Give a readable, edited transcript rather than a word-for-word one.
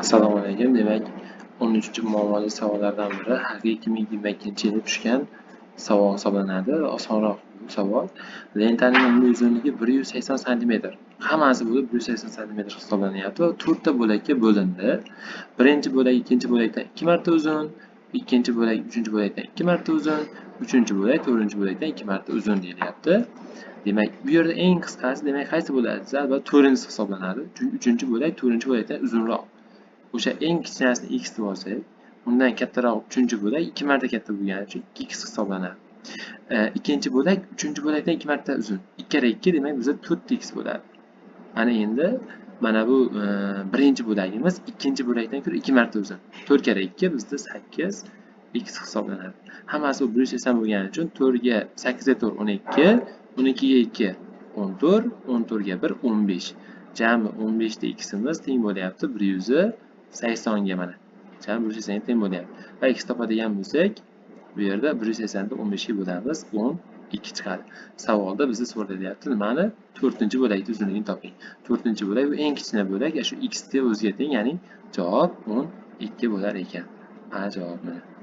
Assalomu alaykum. Demak, 13-muammoli savollardan biri haqiqiy 2022-yilda tushgan savol hisoblanadi. Osonroq bu savol. Lentaning umumiy uzunligi 180 cm. Hammasi bo'lib 180 cm hisoblanyapti va 4 ta bo'lakka bo'lindi. Birinchi bo'lak ikkinchi bo'lakdan 2 marta uzun, ikkinchi bo'lak uchinchi bo'lakdan 2 marta uzun, uchinchi bo'lak to'rtinchi bo'lakdan 2 marta uzun deyilyapti. Demak, bu yerda eng qisqasi demak qaysi bo'ladi? Albatta, to'rtinchisi hisoblanadi. Chunki uchinchi bo'lak to'rtinchi bo'lakdan uzunroq. O'sha eng kichkinasini x deb olsak, undan kattaroq uchinchi bo'lak 2 marta katta bo'lgani uchun x hisoblanadi. Ikkinchi bo'lak uchinchi bo'lakdan 2 marta uzun. 2 kare 2 demak bizda 4x bo'ladi. Ana endi mana bu birinchi bo'lagimiz ikkinchi bo'lakdan ko'ra 2 marta uzun. 4 kare 2 bizda 8 x hisoblanadi. Hammasi 180 bo'lgani uchun 4 ga 8 ga 4 12, 12 ga 2 14, 14 ga 1 15. Jami 15 ta x'imiz teng bo'lyapti 180 ga mana. Jami 180 ga teng bo'lyapti. Va x topadigan bo'lsak, bu yerda 180 ni 15 ga bo'lamiz, 12 chiqadi. Savolda bizni so'ralyapti nimani? 4-bo'lakning uzunligini toping. 4-bo'lak bu eng kichkina bo'lak, shu x o'ziga teng, ya'ni javob 12 bo'lar ekan. Mana javob mana.